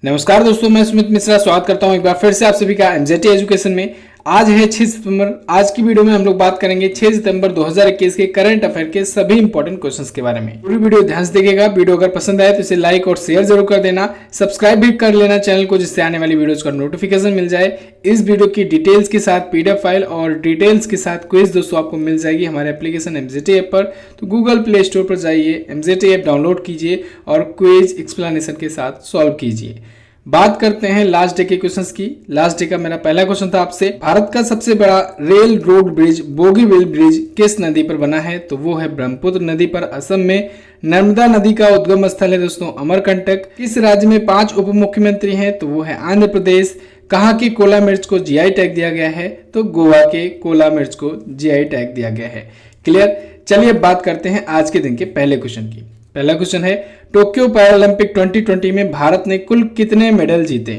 नमस्कार दोस्तों, मैं सुमित मिश्रा स्वागत करता हूं एक बार फिर से आप सभी का एमजेटी एजुकेशन में। आज है 6 सितंबर। आज की वीडियो में हम लोग बात करेंगे 6 सितंबर 2021 के करंट अफेयर के सभी इंपॉर्टेंट क्वेश्चंस के बारे में। पूरी वीडियो ध्यान से देखिएगा। वीडियो अगर पसंद आए तो इसे लाइक और शेयर जरूर कर देना, सब्सक्राइब भी कर लेना चैनल को, जिससे आने वाली वीडियोज का नोटिफिकेशन मिल जाए। इस वीडियो की डिटेल्स के साथ पीडीएफ फाइल और डिटेल्स के साथ क्विज दोस्तों आपको मिल जाएगी हमारे एप्लीकेशन एमजेटी ऐप पर। तो गूगल प्ले स्टोर पर जाइए, एमजेटी ऐप डाउनलोड कीजिए और क्विज एक्सप्लेनेशन के साथ सॉल्व कीजिए। बात करते हैं लास्ट डे के क्वेश्चंस की। लास्ट डे का मेरा पहला क्वेश्चन था आपसे, भारत का सबसे बड़ा rail road bridge Bogibeel bridge किस नदी पर बना है? तो वो है ब्रह्मपुत्र नदी पर, असम में। नर्मदा नदी का उद्गम स्थल है दोस्तों अमरकंटक। किस राज्य में 5 उप मुख्यमंत्री हैं? तो वो है आंध्र प्रदेश। कहाँ की कोला मिर्च को जीआई टैग दिया गया है? तो गोवा के कोला मिर्च को जीआई टैग दिया गया है। क्लियर। चलिए अब बात करते हैं आज के दिन के पहले क्वेश्चन की। पहला क्वेश्चन है, टोक्यो पैरालंपिक 2020 में भारत ने कुल कितने मेडल जीते?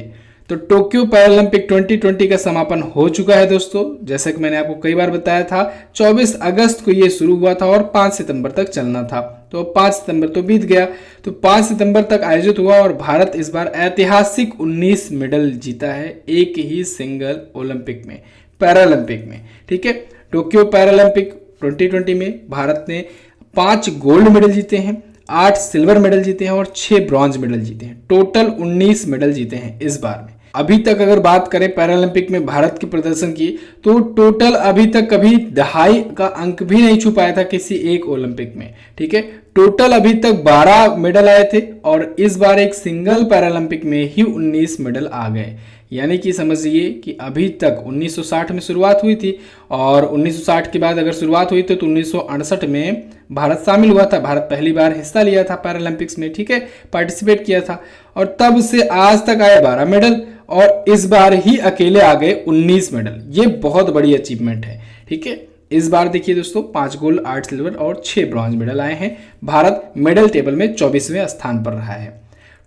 तो टोक्यो पैरालंपिक 2020 का समापन हो चुका है दोस्तों। जैसा कि मैंने आपको कई बार बताया था, 24 अगस्त को ये शुरू हुआ था और 5 सितंबर तक चलना था। तो 5 सितंबर तो बीत गया, तो 5 सितंबर तक आयोजित हुआ और भारत इस बार ऐतिहासिक 19 मेडल जीता है एक ही सिंगल ओलंपिक में, पैरालंपिक में। ठीक है, टोक्यो पैरालंपिक 2020 में भारत ने 5 गोल्ड मेडल जीते हैं, 8 सिल्वर मेडल जीते हैं और 6 ब्रॉन्ज मेडल जीते हैं। टोटल 19 मेडल जीते हैं इस बार में। अभी तक अगर बात करें पैरालंपिक में भारत के प्रदर्शन की, तो टोटल अभी तक कभी 2.5 का अंक भी नहीं छू पाया था किसी एक ओलंपिक में। ठीक है, टोटल अभी तक 12 मेडल आए थे और इस बार एक सिंगल पैरालंपिक में ही 19 मेडल आ गए। यानी कि समझिए कि अभी तक 1960 में शुरुआत हुई थी और 1960 के बाद अगर शुरुआत हुई तो 1968 में भारत शामिल हुआ था। भारत पहली बार हिस्सा लिया था पैरालंपिक्स में। ठीक है, पार्टिसिपेट किया था और तब से आज तक आए 12 मेडल और इस बार ही अकेले आ गए 19 मेडल। ये बहुत बड़ी अचीवमेंट है। ठीक है, इस बार देखिए दोस्तों 5 गोल्ड, 8 सिल्वर और 6 ब्रॉन्ज मेडल आए हैं। भारत मेडल टेबल में 24वें स्थान पर रहा है।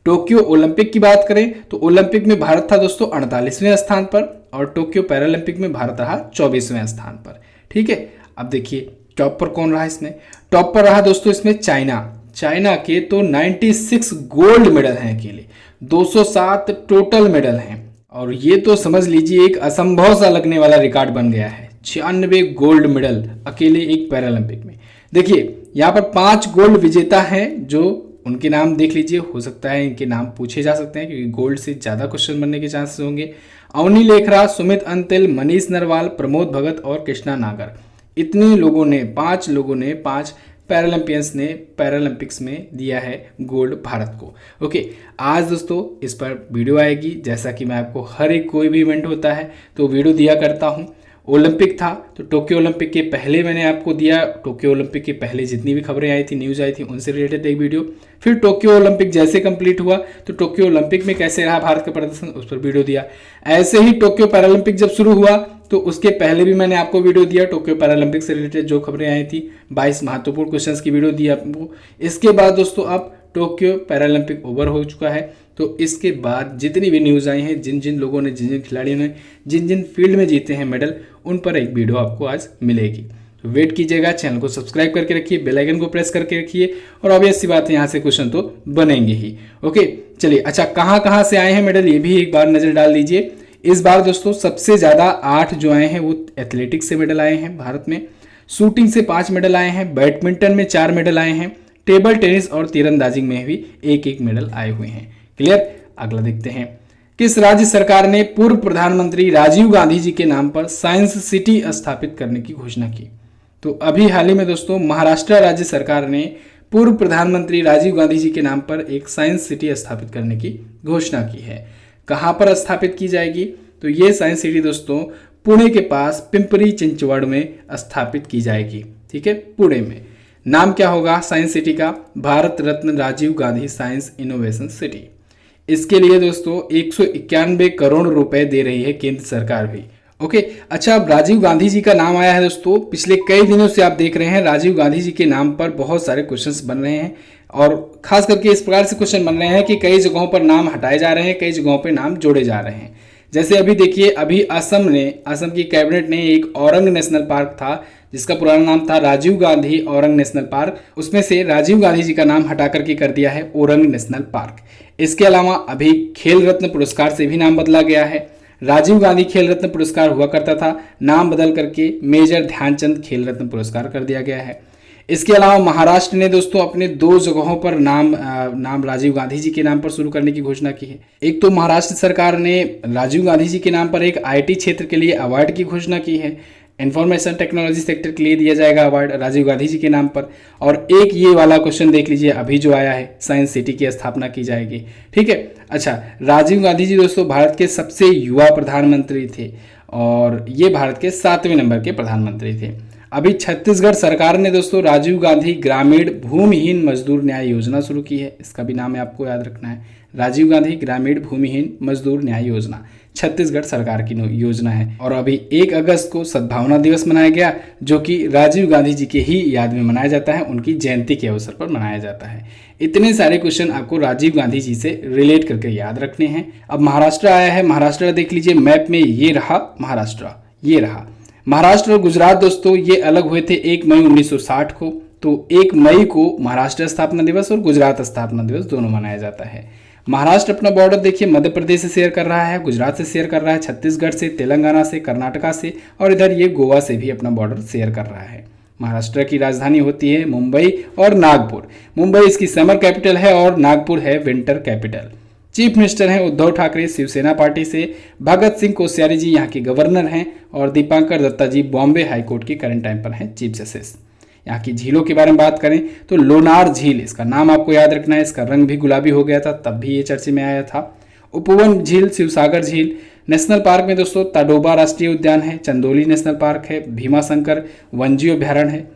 टोक्यो ओलंपिक की बात करें तो ओलंपिक में भारत था दोस्तों 48वें स्थान पर और टोक्यो पैरालंपिक में भारत रहा 24वें स्थान पर। ठीक है, अब देखिए टॉप पर कौन रहा इसमें? टॉप पर रहा दोस्तों इसमें चाइना के तो 96 गोल्ड मेडल हैं अकेले, 207 टोटल मेडल हैं और ये तो समझ लीजिए एक असंभव सा लगने वाला रिकॉर्ड बन गया है। 96 गोल्ड मेडल अकेले एक पैरालंपिक में। देखिए यहाँ पर 5 गोल्ड विजेता हैं, जो उनके नाम देख लीजिए, हो सकता है इनके नाम पूछे जा सकते हैं क्योंकि गोल्ड से ज़्यादा क्वेश्चन बनने के चांसेस होंगे। अवनी लेखरा, सुमित अंतिल, मनीष नरवाल, प्रमोद भगत और कृष्णा नागर, इतने लोगों ने 5 लोगों ने 5 पैरालंपियंस ने पैरालंपिक्स में दिया है गोल्ड भारत को। ओके, आज दोस्तों इस पर वीडियो आएगी। जैसा कि मैं आपको हर एक कोई भी इवेंट होता है तो वीडियो दिया करता हूँ। ओलंपिक था तो टोक्यो ओलंपिक के पहले मैंने आपको दिया, टोक्यो ओलंपिक के पहले जितनी भी खबरें आई थी, न्यूज़ आई थी, उनसे रिलेटेड एक वीडियो। फिर टोक्यो ओलंपिक जैसे कंप्लीट हुआ तो टोक्यो ओलंपिक में कैसे रहा भारत का प्रदर्शन, उस पर वीडियो दिया। ऐसे ही टोक्यो पैरालंपिक जब शुरू हुआ तो उसके पहले भी मैंने आपको वीडियो दिया, टोक्यो पैरालंपिक से रिलेटेड जो खबरें आई थी, 22 महत्वपूर्ण क्वेश्चंस की वीडियो दी आपको। इसके बाद दोस्तों अब टोक्यो पैरालंपिक ओवर हो चुका है, तो इसके बाद जितनी भी न्यूज़ आई हैं, जिन जिन लोगों ने, जिन जिन खिलाड़ियों ने जिन जिन फील्ड में जीते हैं मेडल, उन पर एक वीडियो आपको आज मिलेगी। तो वेट कीजिएगा, चैनल को सब्सक्राइब करके रखिए, बेल आइकन को प्रेस करके रखिए और ऑब्वियस सी बात है यहाँ से क्वेश्चन तो बनेंगे ही। ओके चलिए, अच्छा कहाँ से आए हैं मेडल ये भी एक बार नज़र डाल दीजिए। इस बार दोस्तों सबसे ज़्यादा 8 जो आए हैं वो एथलेटिक्स से मेडल आए हैं भारत में। शूटिंग से 5 मेडल आए हैं, बैडमिंटन में 4 मेडल आए हैं, टेबल टेनिस और तीरंदाजी में भी एक मेडल आए हुए हैं। क्लियर। अगला देखते हैं, किस राज्य सरकार ने पूर्व प्रधानमंत्री राजीव गांधी जी के नाम पर साइंस सिटी स्थापित करने की घोषणा की? तो अभी हाल ही में दोस्तों महाराष्ट्र राज्य सरकार ने पूर्व प्रधानमंत्री राजीव गांधी जी के नाम पर एक साइंस सिटी स्थापित करने की घोषणा की है। कहाँ पर स्थापित की जाएगी? तो ये साइंस सिटी दोस्तों पुणे के पास पिंपरी चिंचवड़ में स्थापित की जाएगी। ठीक है, पुणे में। नाम क्या होगा साइंस सिटी का? Bharat Ratna Rajiv Gandhi science innovation city. इसके लिए दोस्तों 191 करोड़ रुपए दे रही है केंद्र सरकार भी। ओके, अच्छा अब राजीव गांधी जी का नाम आया है दोस्तों। पिछले कई दिनों से आप देख रहे हैं राजीव गांधी जी के नाम पर बहुत सारे क्वेश्चंस बन रहे हैं और खास करके इस प्रकार से क्वेश्चन बन रहे हैं कि कई जगहों पर नाम हटाए जा रहे हैं, कई जगहों पर नाम जोड़े जा रहे हैं। जैसे अभी देखिए, अभी असम की कैबिनेट ने एक औरंग नेशनल पार्क था जिसका पुराना नाम था राजीव गांधी औरंग नेशनल पार्क, उसमें से राजीव गांधी जी का नाम हटा करके कर दिया है औरंग नेशनल पार्क। इसके अलावा अभी खेल रत्न पुरस्कार से भी नाम बदला गया है। राजीव गांधी खेल रत्न पुरस्कार हुआ करता था, नाम बदल करके मेजर ध्यानचंद खेल रत्न पुरस्कार कर दिया गया है। इसके अलावा महाराष्ट्र ने दोस्तों अपने 2 जगहों पर नाम राजीव गांधी जी के नाम पर शुरू करने की घोषणा की है। एक तो महाराष्ट्र सरकार ने राजीव गांधी जी के नाम पर एक आईटी क्षेत्र के लिए अवार्ड की घोषणा की है। इंफॉर्मेशन टेक्नोलॉजी सेक्टर के लिए दिया जाएगा अवार्ड राजीव गांधी जी के नाम पर। और एक ये वाला क्वेश्चन देख लीजिए अभी जो आया है, साइंस सिटी की स्थापना की जाएगी। ठीक है, अच्छा, राजीव गांधी जी दोस्तों भारत के सबसे युवा प्रधानमंत्री थे और ये भारत के 7वें नंबर के प्रधानमंत्री थे। अभी छत्तीसगढ़ सरकार ने दोस्तों राजीव गांधी ग्रामीण भूमिहीन मजदूर न्याय योजना शुरू की है। इसका भी नाम है आपको याद रखना है, राजीव गांधी ग्रामीण भूमिहीन मजदूर न्याय योजना, छत्तीसगढ़ सरकार की योजना है। और अभी 1 अगस्त को सद्भावना दिवस मनाया गया, जो कि राजीव गांधी जी के ही याद में मनाया जाता है, उनकी जयंती के अवसर पर मनाया जाता है। इतने सारे क्वेश्चन आपको राजीव गांधी जी से रिलेट करके याद रखने हैं। अब महाराष्ट्र आया है, महाराष्ट्र देख लीजिए मैप में, ये रहा महाराष्ट्र, ये रहा महाराष्ट्र और गुजरात दोस्तों, ये अलग हुए थे 1 मई 1960 को। तो 1 मई को महाराष्ट्र स्थापना दिवस और गुजरात स्थापना दिवस दोनों मनाया जाता है। महाराष्ट्र अपना बॉर्डर देखिए मध्य प्रदेश से शेयर कर रहा है, गुजरात से शेयर कर रहा है, छत्तीसगढ़ से, तेलंगाना से, कर्नाटका से और इधर ये गोवा से भी अपना बॉर्डर शेयर कर रहा है। महाराष्ट्र की राजधानी होती है मुंबई और नागपुर। मुंबई इसकी समर कैपिटल है और नागपुर है विंटर कैपिटल। चीफ मिनिस्टर हैं उद्धव ठाकरे शिवसेना पार्टी से, भगत सिंह कोश्यारी जी यहाँ के गवर्नर हैं और दीपांकर दत्ता जी बॉम्बे हाईकोर्ट के करंट टाइम पर हैं चीफ जस्टिस। यहाँ की झीलों के बारे में बात करें तो लोनार झील, इसका नाम आपको याद रखना है, इसका रंग भी गुलाबी हो गया था तब भी ये चर्चे में आया था। उपवन झील, शिवसागर झील। नेशनल पार्क में दोस्तों ताडोबा राष्ट्रीय उद्यान है, चंदोली नेशनल पार्क है, भीमाशंकर वन्यजीव अभ्यारण्य है।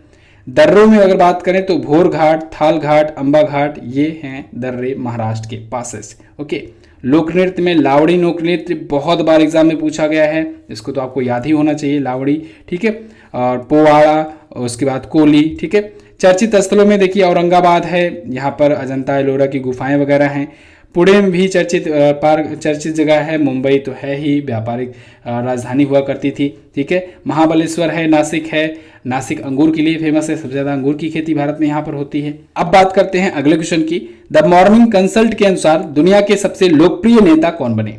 दर्रों में अगर बात करें तो भोर घाट, थाल घाट, अंबा घाट, ये हैं दर्रे महाराष्ट्र के पासेस। ओके, लोक नृत्य में लावड़ी लोक नृत्य बहुत बार एग्जाम में पूछा गया है, इसको तो आपको याद ही होना चाहिए, लावड़ी। ठीक है, और पोवाड़ा, उसके बाद कोली। ठीक है, चर्चित स्थलों में देखिए औरंगाबाद है, यहाँ पर अजंता एलोरा की गुफाएं वगैरह हैं। पुणे में भी चर्चित जगह है, मुंबई तो है ही, व्यापारिक राजधानी हुआ करती थी। ठीक है, महाबलेश्वर है, नासिक है, नासिक अंगूर के लिए फेमस है, सबसे ज्यादा अंगूर की खेती भारत में यहाँ पर होती है। अब बात करते हैं अगले क्वेश्चन की। द मॉर्निंग कंसल्ट के अनुसार दुनिया के सबसे लोकप्रिय नेता कौन बने?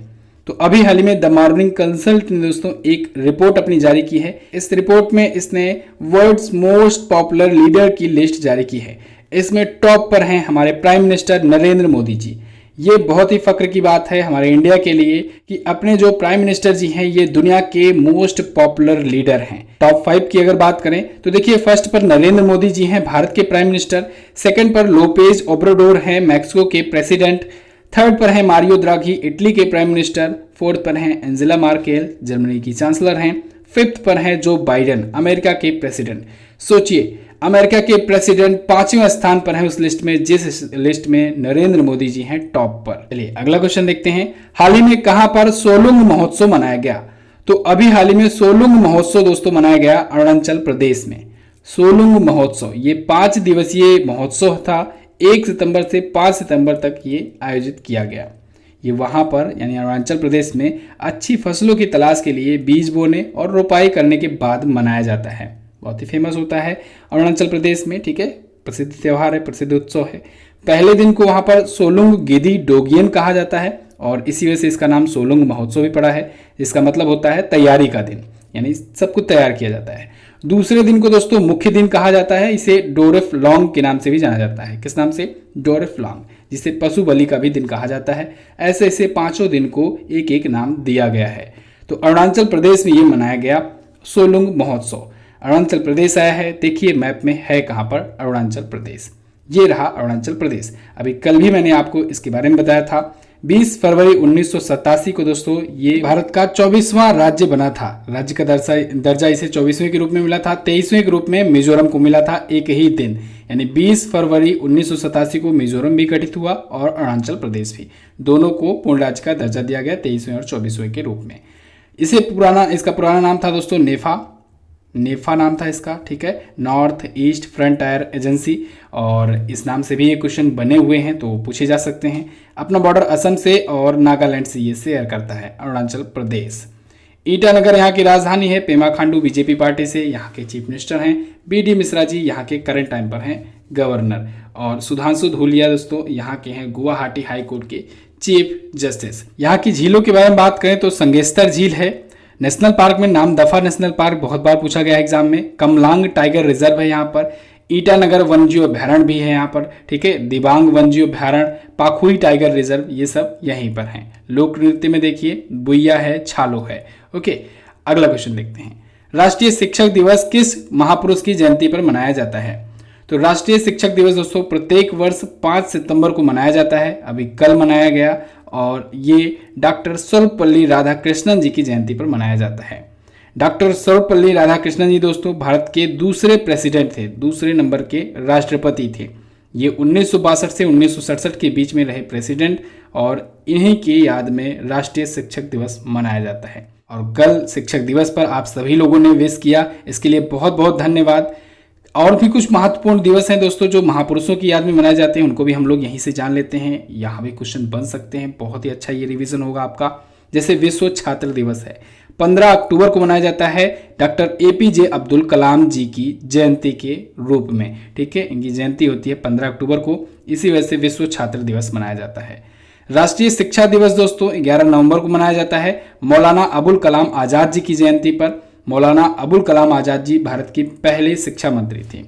तो अभी हाल ही में द मॉर्निंग कंसल्ट ने दोस्तों एक रिपोर्ट अपनी जारी की है। इस रिपोर्ट में इसने वर्ल्ड्स मोस्ट पॉपुलर लीडर की लिस्ट जारी की है। इसमें टॉप पर हैं हमारे प्राइम मिनिस्टर नरेंद्र मोदी जी। ये बहुत ही फक्र की बात है हमारे इंडिया के लिए कि अपने जो प्राइम मिनिस्टर जी हैं ये दुनिया के मोस्ट पॉपुलर लीडर हैं। टॉप 5 की अगर बात करें तो देखिए फर्स्ट पर नरेंद्र मोदी जी हैं, भारत के प्राइम मिनिस्टर। सेकंड पर लोपेज ओब्राडोर हैं, मैक्सिको के प्रेसिडेंट। थर्ड पर हैं मारियो द्राघी, इटली के प्राइम मिनिस्टर। फोर्थ पर हैं एंजेला मार्केल, जर्मनी की चांसलर हैं। फिफ्थ पर हैं जो बाइडेन, अमेरिका के प्रेसिडेंट। सोचिए, अमेरिका के प्रेसिडेंट 5वें स्थान पर हैं उस लिस्ट में, जिस लिस्ट में नरेंद्र मोदी जी हैं टॉप पर। चलिए अगला क्वेश्चन देखते हैं। हाल ही में कहां पर सोलुंग महोत्सव मनाया गया? तो अभी हाल ही में सोलुंग महोत्सव दोस्तों मनाया गया अरुणाचल प्रदेश में। सोलुंग महोत्सव ये 5 दिवसीय महोत्सव था, 1 सितंबर से 5 सितंबर तक ये आयोजित किया गया। ये वहां पर यानी अरुणाचल प्रदेश में अच्छी फसलों की तलाश के लिए बीज बोने और रोपाई करने के बाद मनाया जाता है। बहुत ही फेमस होता है अरुणाचल प्रदेश में। ठीक है, प्रसिद्ध त्यौहार है, प्रसिद्ध उत्सव है। पहले दिन को वहां पर सोलुंग गिदी डोगियन कहा जाता है और इसी वजह से इसका नाम सोलुंग महोत्सव भी पड़ा है, जिसका मतलब होता है तैयारी का दिन, यानी सब कुछ तैयार किया जाता है। दूसरे दिन को दोस्तों मुख्य दिन कहा जाता है, इसे डोरेफ लॉन्ग के नाम से भी जाना जाता है। किस नाम से? डोरेफ लॉन्ग, जिसे पशु बलि का भी दिन कहा जाता है। ऐसे ऐसे 5 दिन को एक एक नाम दिया गया है। तो अरुणाचल प्रदेश में ये मनाया गया सोलुंग महोत्सव। अरुणाचल प्रदेश आया है, देखिए मैप में है कहां पर अरुणाचल प्रदेश। ये रहा अरुणाचल प्रदेश। अभी कल भी मैंने आपको इसके बारे में बताया था। 20 फरवरी 1987 को दोस्तों ये भारत का 24वां राज्य बना था। राज्य का दर्जा इसे 24वें के रूप में मिला था। 23वें के रूप में मिजोरम को मिला था एक ही दिन, यानी 20 फरवरी 1987 को मिजोरम भी गठित हुआ और अरुणाचल प्रदेश भी। दोनों को पूर्ण राज्य का दर्जा दिया गया 23वें और 24वें के रूप में। इसका पुराना नाम था दोस्तों नेफा, नेफा नाम था इसका, ठीक है, नॉर्थ ईस्ट फ्रंटियर एजेंसी, और इस नाम से भी ये क्वेश्चन बने हुए हैं तो पूछे जा सकते हैं। अपना बॉर्डर असम से और नागालैंड से ये शेयर करता है, अरुणाचल प्रदेश। ईटानगर यहाँ की राजधानी है। पेमा खांडू बीजेपी पार्टी से यहाँ के चीफ मिनिस्टर हैं। बी.डी. मिश्रा जी यहाँ के करंट टाइम पर हैं गवर्नर, और सुधांशु धूलिया दोस्तों यहाँ के हैं गुवाहाटी हाई कोर्ट के चीफ जस्टिस। यहाँ की झीलों के बारे में बात करें तो संगेस्तर झील है। नेशनल पार्क में नामदफा नेशनल पार्क बहुत बार पूछा गया एग्जाम में। कमलांग टाइगर रिजर्व है यहाँ पर। ईटानगर वन्यजीव अभ्यारण्य भी है यहाँ पर, ठीक है। दिबांग वन्यजीव अभ्यारण्य, पाखुई टाइगर रिजर्व, ये सब यहीं पर हैं। लोक नृत्य में देखिए बुइया है, छालो है। ओके, अगला क्वेश्चन देखते हैं। राष्ट्रीय शिक्षक दिवस किस महापुरुष की जयंती पर मनाया जाता है? तो राष्ट्रीय शिक्षक दिवस दोस्तों प्रत्येक वर्ष 5 सितंबर को मनाया जाता है। अभी कल मनाया गया, और ये डॉक्टर सर्वपल्ली राधाकृष्णन जी की जयंती पर मनाया जाता है। डॉक्टर सर्वपल्ली राधाकृष्णन जी दोस्तों भारत के दूसरे प्रेसिडेंट थे, दूसरे नंबर के राष्ट्रपति थे। ये 1962 से 1967 के बीच में रहे प्रेसिडेंट, और इन्हीं की याद में राष्ट्रीय शिक्षक दिवस मनाया जाता है। और कल शिक्षक दिवस पर आप सभी लोगों ने विश किया, इसके लिए बहुत बहुत धन्यवाद। और भी कुछ महत्वपूर्ण दिवस हैं दोस्तों जो महापुरुषों की याद में मनाए जाते हैं, उनको भी हम लोग यहीं से जान लेते हैं। यहाँ भी क्वेश्चन बन सकते हैं, बहुत ही अच्छा ये रिवीजन होगा आपका। जैसे विश्व छात्र दिवस है, 15 अक्टूबर को मनाया जाता है डॉक्टर APJ अब्दुल कलाम जी की जयंती के रूप में, ठीक है। इनकी जयंती होती है 15 अक्टूबर को, इसी वजह से विश्व छात्र दिवस मनाया जाता है। राष्ट्रीय शिक्षा दिवस दोस्तों 11 नवंबर को मनाया जाता है मौलाना अबुल कलाम आज़ाद जी की जयंती पर। मौलाना अबुल कलाम आज़ाद जी भारत के पहले शिक्षा मंत्री थे।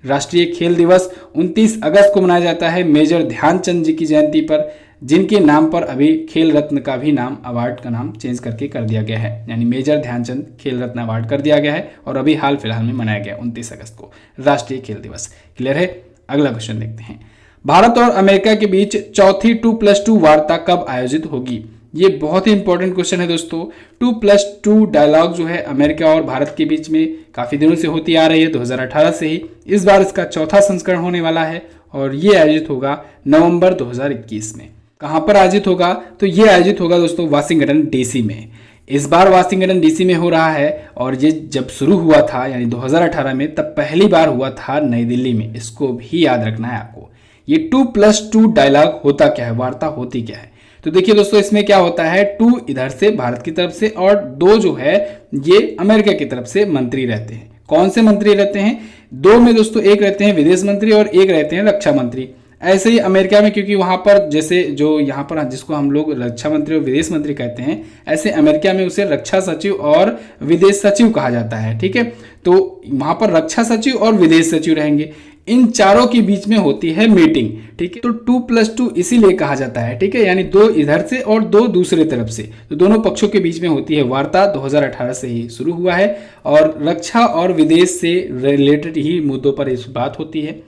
राष्ट्रीय खेल दिवस 29 अगस्त को मनाया जाता है मेजर ध्यानचंद जी की जयंती पर, जिनके नाम पर अभी खेल रत्न का भी नाम, अवार्ड का नाम चेंज करके कर दिया गया है, यानी मेजर ध्यानचंद खेल रत्न अवार्ड कर दिया गया है, और अभी हाल फिलहाल में मनाया गया 29 अगस्त को राष्ट्रीय खेल दिवस। क्लियर है? अगला क्वेश्चन देखते हैं। भारत और अमेरिका के बीच चौथी 2+2 वार्ता कब आयोजित होगी? ये बहुत ही इंपॉर्टेंट क्वेश्चन है दोस्तों। 2+2 डायलॉग जो है अमेरिका और भारत के बीच में काफी दिनों से होती आ रही है, 2018 से ही। इस बार इसका चौथा संस्करण होने वाला है, और ये आयोजित होगा नवंबर 2021 में। कहां पर आयोजित होगा? तो ये आयोजित होगा दोस्तों वाशिंगटन डीसी में। इस बार वाशिंगटन डीसी में हो रहा है, और ये जब शुरू हुआ था यानी 2018 में, तब पहली बार हुआ था नई दिल्ली में। इसको भी याद रखना है आपको। ये 2+2 डायलॉग होता क्या है, वार्ता होती क्या है? तो देखिए दोस्तों, इसमें क्या होता है, 2 इधर से भारत की तरफ से, और 2 जो है ये अमेरिका की तरफ से मंत्री रहते हैं। कौन से मंत्री रहते हैं? 2 में दोस्तों एक रहते हैं विदेश मंत्री और एक रहते हैं रक्षा मंत्री। ऐसे ही अमेरिका में, क्योंकि वहां पर जैसे जो यहाँ पर जिसको हम लोग रक्षा मंत्री और विदेश मंत्री कहते हैं, ऐसे अमेरिका में उसे रक्षा सचिव और विदेश सचिव कहा जाता है, ठीक है। तो वहां पर रक्षा सचिव और विदेश सचिव रहेंगे। इन चारों के बीच में होती है मीटिंग, ठीक है। तो 2+2 इसीलिए कहा जाता है, ठीक है, यानी 2 इधर से और 2 दूसरे तरफ से, तो दोनों पक्षों के बीच में होती है वार्ता। 2018 से ही शुरू हुआ है, और रक्षा और विदेश से रिलेटेड ही मुद्दों पर इस बात होती है।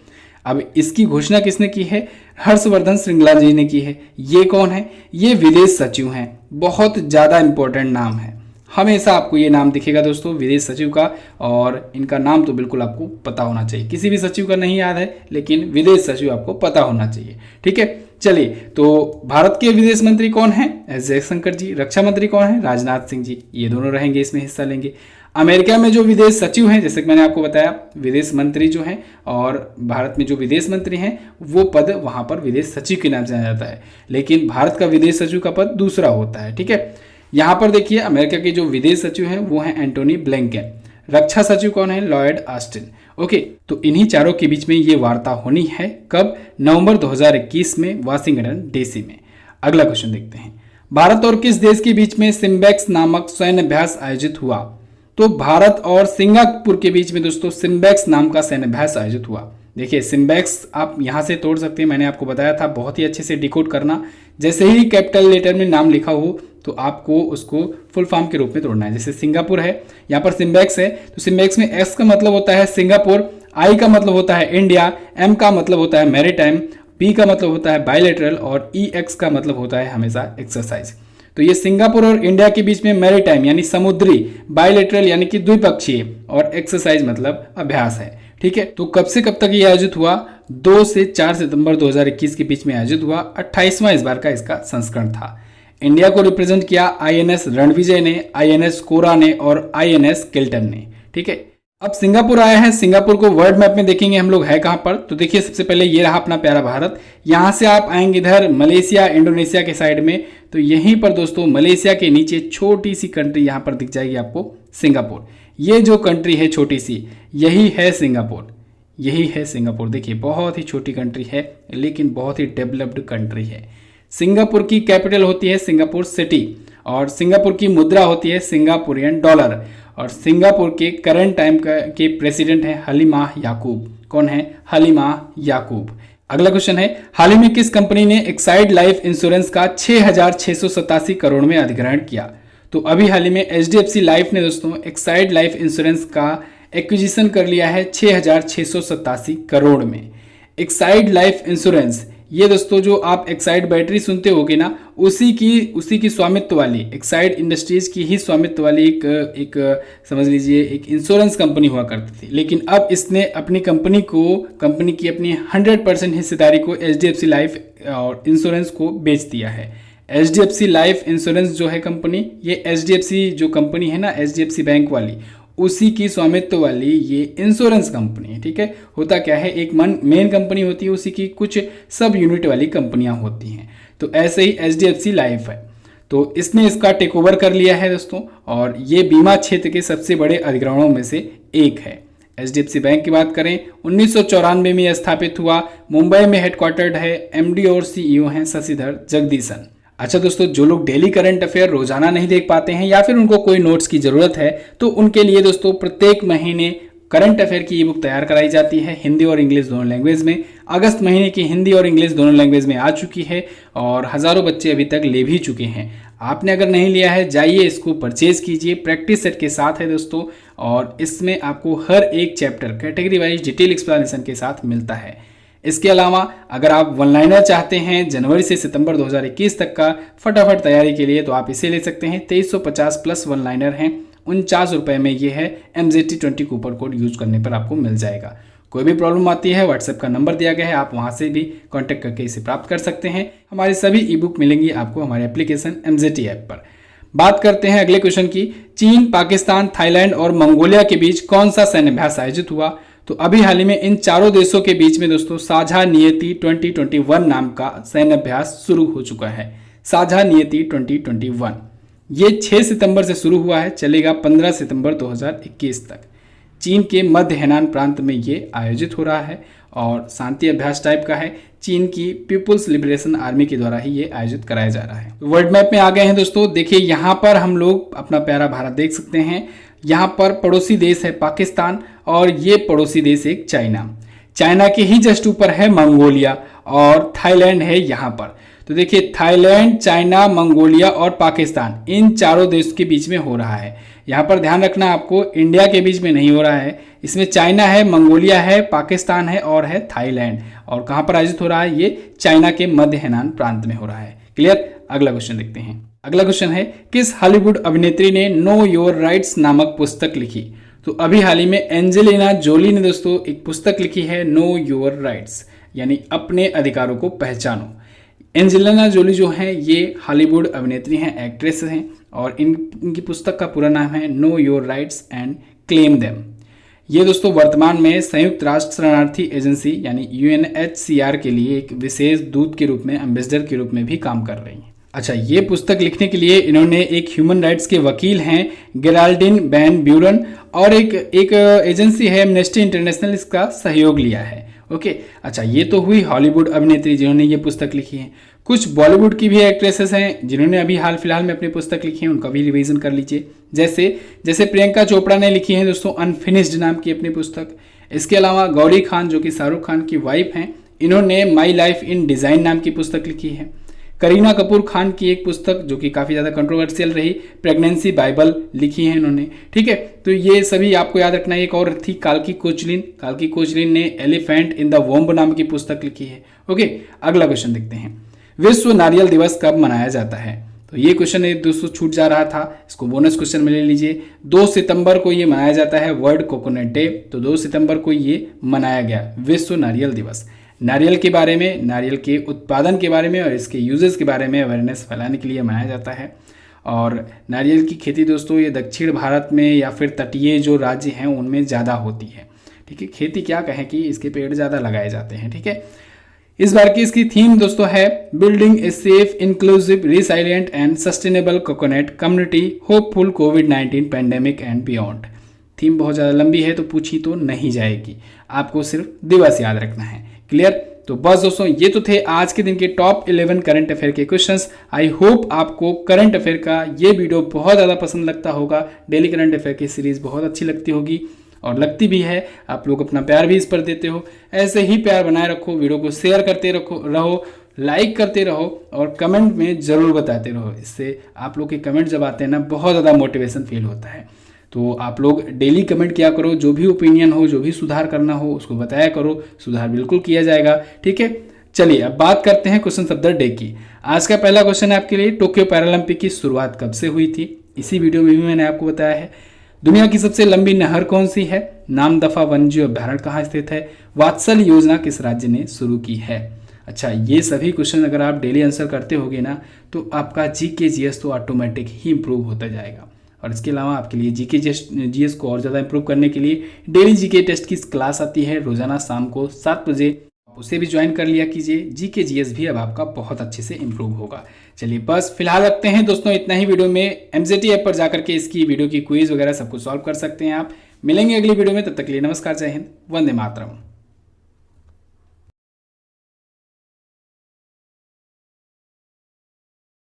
अब इसकी घोषणा किसने की है? हर्षवर्धन श्रृंगला जी ने की है। ये कौन है? ये विदेश सचिव हैं। बहुत ज्यादा इंपॉर्टेंट नाम है, हमेशा आपको ये नाम दिखेगा दोस्तों विदेश सचिव का, और इनका नाम तो बिल्कुल आपको पता होना चाहिए। किसी भी सचिव का नहीं याद है, लेकिन विदेश सचिव आपको पता होना चाहिए, ठीक है। चलिए, तो भारत के विदेश मंत्री कौन है? एस जयशंकर जी। रक्षा मंत्री कौन है? राजनाथ सिंह जी। ये दोनों रहेंगे, इसमें हिस्सा लेंगे। अमेरिका में जो विदेश सचिव हैं, जैसे कि मैंने आपको बताया, विदेश मंत्री जो हैं, और भारत में जो विदेश मंत्री हैं, वो पद वहां पर विदेश सचिव के नाम से जाना जाता है, लेकिन भारत का विदेश सचिव का पद दूसरा होता है, ठीक है। यहाँ पर देखिए, अमेरिका के जो विदेश सचिव हैं वो हैं एंटोनी ब्लिंकन। रक्षा सचिव कौन है? Lloyd Austin. ओके, तो इन्हीं चारों के बीच में ये वार्ता होनी है। कब? नवंबर 2021 में वाशिंगटन डीसी में। अगला क्वेश्चन देखते हैं। भारत और किस देश के बीच में सिम्बेक्स नामक सैन्य अभ्यास आयोजित हुआ? तो भारत और सिंगापुर के बीच में दोस्तों सिम्बेक्स नाम का सैन्य अभ्यास आयोजित हुआ। देखिए, सिम्बेक्स आप यहाँ से तोड़ सकते हैं, मैंने आपको बताया था, बहुत ही अच्छे से डिकोड करना। जैसे ही कैपिटल लेटर में नाम लिखा हो तो आपको उसको फुल फॉर्म के रूप में तोड़ना है। जैसे सिंगापुर है, यहाँ पर सिम्बेक्स है, तो सिम्बेक्स में एस का मतलब होता है सिंगापुर, आई का मतलब होता है इंडिया, एम का मतलब होता है मैरीटाइम, बी का मतलब होता है बायलैटरल, और ई एक्स का मतलब होता है हमेशा एक्सरसाइज। तो ये सिंगापुर और इंडिया के बीच में मैरीटाइम यानी समुद्री, बायलैटरल यानी कि द्विपक्षीय, और एक्सरसाइज मतलब अभ्यास है, ठीक है। तो कब से कब तक ये आयोजित हुआ? 2 से 4 सितंबर 2021 के बीच में आयोजित हुआ। 28वां इस बार का इसका संस्करण था। इंडिया को रिप्रेजेंट किया INS रणविजय ने, INS कोरा ने और INS किल्टन ने, ठीक है। अब सिंगापुर आया है। सिंगापुर को वर्ल्ड मैप में देखेंगे हम लोग है कहाँ पर, तो देखिए सबसे पहले ये रहा अपना प्यारा भारत। यहाँ से आप आएंगे इधर मलेशिया इंडोनेशिया के साइड में, तो यहीं पर दोस्तों मलेशिया के नीचे छोटी सी कंट्री यहाँ पर दिख जाएगी आपको, सिंगापुर। ये जो कंट्री है छोटी सी, यही है सिंगापुर, यही है सिंगापुर। देखिए बहुत ही छोटी कंट्री है लेकिन बहुत ही डेवलप्ड कंट्री है। सिंगापुर की कैपिटल होती है सिंगापुर सिटी, और सिंगापुर की मुद्रा होती है सिंगापुरियन डॉलर, और सिंगापुर के करंट टाइम के प्रेसिडेंट है हलीमा याकूब। कौन है? हलीमा याकूब। अगला क्वेश्चन है, हाल ही में किस कंपनी ने एक्साइड लाइफ इंश्योरेंस का 6,687 करोड़ में अधिग्रहण किया? तो अभी हाल ही में एचडीएफसी लाइफ ने दोस्तों एक्साइड लाइफ इंश्योरेंस का एक्विजिशन कर लिया है 6,687 करोड़ में। एक्साइड लाइफ इंश्योरेंस, ये दोस्तों जो आप एक्साइड बैटरी सुनते होगे ना, उसी की स्वामित्व वाली, एक्साइड इंडस्ट्रीज की ही स्वामित्व वाली एक समझ लीजिए एक इंश्योरेंस कंपनी हुआ करती थी। लेकिन अब इसने अपनी कंपनी की अपनी 100% हिस्सेदारी को एचडीएफसी लाइफ और इंश्योरेंस को बेच दिया है। एचडीएफसी लाइफ इंश्योरेंस जो है कंपनी, ये एचडीएफसी जो कंपनी है ना, एचडीएफसी बैंक वाली, उसी की स्वामित्व वाली ये इंश्योरेंस कंपनी है। ठीक है, होता क्या है, एक मेन कंपनी होती है, उसी की कुछ सब यूनिट वाली कंपनियां होती हैं। तो ऐसे ही एचडीएफसी लाइफ है, तो इसने इसका टेक ओवर कर लिया है दोस्तों, और ये बीमा क्षेत्र के सबसे बड़े अधिग्रहणों में से एक है। एचडीएफसी बैंक की बात करें 1994 में स्थापित हुआ, मुंबई में हेडक्वार्टर्ड है, एमडी और सीईओ हैं शशिधर जगदीशन। अच्छा दोस्तों, जो लोग डेली करंट अफेयर रोजाना नहीं देख पाते हैं या फिर उनको कोई नोट्स की जरूरत है, तो उनके लिए दोस्तों प्रत्येक महीने करंट अफेयर की ई बुक तैयार कराई जाती है हिंदी और इंग्लिश दोनों लैंग्वेज में। अगस्त महीने की हिंदी और इंग्लिश दोनों लैंग्वेज में आ चुकी है और हज़ारों बच्चे अभी तक ले भी चुके हैं। आपने अगर नहीं लिया है, जाइए इसको परचेज कीजिए, प्रैक्टिस सेट के साथ है दोस्तों, और इसमें आपको हर एक chapter category wise detail explanation के साथ मिलता है। इसके अलावा अगर आप वन लाइनर चाहते हैं जनवरी से सितंबर 2021 तक का फटाफट तैयारी के लिए, तो आप इसे ले सकते हैं। 2350 प्लस वन लाइनर हैं, 49 रुपये में ये है। MZT20 कूपन कोड यूज करने पर आपको मिल जाएगा। कोई भी प्रॉब्लम आती है, व्हाट्सएप का नंबर दिया गया है, आप वहां से भी कांटेक्ट करके इसे प्राप्त कर सकते हैं। हमारी सभी ई बुक मिलेंगी आपको हमारे एप्लीकेशन MZT ऐप पर। बात करते हैं अगले क्वेश्चन की। चीन, पाकिस्तान, थाईलैंड और मंगोलिया के बीच कौन सा सैन्याभ्यास आयोजित हुआ? तो अभी हाल ही में इन चारों देशों के बीच में दोस्तों साझा नियति 2021 नाम का सैन्याभ्यास शुरू हो चुका है। साझा नियति 2021 ये 6 सितंबर से शुरू हुआ है, चलेगा 15 सितंबर 2021 तक। चीन के मध्य हेनान प्रांत में ये आयोजित हो रहा है और शांति अभ्यास टाइप का है। चीन की पीपुल्स लिबरेशन आर्मी के द्वारा ही ये आयोजित कराया जा रहा है। वर्ल्ड मैप में आ गए हैं दोस्तों। देखिए यहाँ पर हम लोग अपना प्यारा भारत देख सकते हैं। यहाँ पर पड़ोसी देश है पाकिस्तान और ये पड़ोसी देश एक चाइना। चाइना के ही जस्ट ऊपर है मंगोलिया और थाईलैंड है यहाँ पर। तो देखिए थाईलैंड, चाइना, मंगोलिया और पाकिस्तान, इन चारों देश के बीच में हो रहा है। यहाँ पर ध्यान रखना आपको, इंडिया के बीच में नहीं हो रहा है। इसमें चाइना है, मंगोलिया है, पाकिस्तान है और है थाईलैंड। और कहाँ पर आयोजित हो रहा है? ये चाइना के मध्य हेनान प्रांत में हो रहा है। क्लियर? अगला क्वेश्चन देखते हैं। अगला क्वेश्चन है, किस हॉलीवुड अभिनेत्री ने नो योर राइट्स नामक पुस्तक लिखी? तो अभी हाल ही में एंजेलिना जोली ने दोस्तों एक पुस्तक लिखी है, नो योर राइट्स, यानी अपने अधिकारों को पहचानो। एंजेलिना जोली जो हैं ये हॉलीवुड अभिनेत्री हैं, एक्ट्रेस हैं, और इनकी पुस्तक का पूरा नाम है know your rights and claim them. ये दोस्तों वर्तमान में संयुक्त राष्ट्र शरणार्थी एजेंसी यानी UNHCR के लिए एक विशेष दूत के रूप में, एम्बेसडर के रूप में भी काम कर रही हैं। अच्छा, ये पुस्तक लिखने के लिए इन्होंने एक ह्यूमन राइट्स के वकील हैं गेराल्डिन वैन ब्यूरन और एक एजेंसी है एमनेस्टी इंटरनेशनल, इसका सहयोग लिया है। ओके, अच्छा ये तो हुई हॉलीवुड अभिनेत्री जिन्होंने ये पुस्तक लिखी है। कुछ बॉलीवुड की भी एक्ट्रेसेस हैं जिन्होंने अभी हाल फिलहाल में अपनी पुस्तक लिखी है, उनका भी रिवीजन कर लीजिए। जैसे प्रियंका चोपड़ा ने लिखी है दोस्तों अनफिनिश्ड नाम की अपनी पुस्तक। इसके अलावा गौरी खान जो कि शाहरुख खान की वाइफ हैं, इन्होंने माई लाइफ इन डिज़ाइन नाम की पुस्तक लिखी है। करीना कपूर खान की एक पुस्तक जो कि काफ़ी ज़्यादा कंट्रोवर्शियल रही, प्रेगनेंसी बाइबल, लिखी है इन्होंने। ठीक है, तो ये सभी आपको याद रखना है। एक और थी काल्की कोचलिन ने एलिफेंट इन द वोम्ब नाम की पुस्तक लिखी है। ओके, अगला क्वेश्चन देखते हैं। विश्व नारियल दिवस कब मनाया जाता है? तो ये क्वेश्चन एक दोस्तों छूट जा रहा था, इसको बोनस क्वेश्चन में ले लीजिए। 2 सितंबर को ये मनाया जाता है, वर्ल्ड कोकोनट डे। तो 2 सितंबर को ये मनाया गया विश्व नारियल दिवस। नारियल के बारे में, नारियल के उत्पादन के बारे में और इसके यूजेस के बारे में अवेयरनेस फैलाने के लिए मनाया जाता है। और नारियल की खेती दोस्तों ये दक्षिण भारत में या फिर तटीय जो राज्य हैं उनमें ज़्यादा होती है। ठीक है, खेती क्या कहें कि इसके पेड़ ज़्यादा लगाए जाते हैं। ठीक है, इस बार की इसकी थीम दोस्तों है building a safe inclusive resilient and sustainable coconut community hopeful covid pandemic and beyond. Theme बहुत ज़्यादा लंबी है तो पूछी तो नहीं जाएगी, आपको सिर्फ दिवस याद रखना है। क्लियर? तो बस दोस्तों ये तो थे आज के दिन के टॉप 11 करंट अफेयर के क्वेश्चंस। आई होप आपको करंट अफेयर का ये वीडियो बहुत ज़्यादा पसंद लगता होगा। डेली करंट अफेयर की सीरीज बहुत अच्छी लगती होगी और लगती भी है। आप लोग अपना प्यार भी इस पर देते हो, ऐसे ही प्यार बनाए रखो, वीडियो को शेयर करते रहो, लाइक करते रहो और कमेंट में ज़रूर बताते रहो। इससे आप लोग के कमेंट जब आते हैं ना बहुत ज़्यादा मोटिवेशन फील होता है। तो आप लोग डेली कमेंट किया करो, जो भी ओपिनियन हो, जो भी सुधार करना हो उसको बताया करो, सुधार बिल्कुल किया जाएगा। ठीक है, चलिए अब बात करते हैं क्वेश्चन ऑफ द डे की। आज का पहला क्वेश्चन है आपके लिए, टोक्यो पैरालंपिक की शुरुआत कब से हुई थी? इसी वीडियो में भी मैंने आपको बताया है। दुनिया की सबसे लंबी नहर कौन सी है? नामदफा वन्यजीव अभ्यारण्य कहाँ स्थित है? वात्सल योजना किस राज्य ने शुरू की है? अच्छा, ये सभी क्वेश्चन अगर आप डेली आंसर करते होगे ना तो आपका जीके जीएस तो ऑटोमेटिक ही इंप्रूव होता जाएगा। और इसके अलावा आपके लिए जीके जीएस को और ज़्यादा इंप्रूव करने के लिए डेली जीके टेस्ट की क्लास आती है रोजाना शाम को 7 बजे, उसे भी ज्वाइन कर लिया कीजिए। जीके जीएस भी अब आपका बहुत अच्छे से इंप्रूव होगा। चलिए बस फिलहाल रखते हैं दोस्तों इतना ही वीडियो में। एमजेटी ऐप पर जाकर के इसकी वीडियो की क्विज वगैरह सब कुछ सॉल्व कर सकते हैं आप। मिलेंगे अगली वीडियो में, तब तक के लिए नमस्कार, जय हिंद, वंदे मातरम।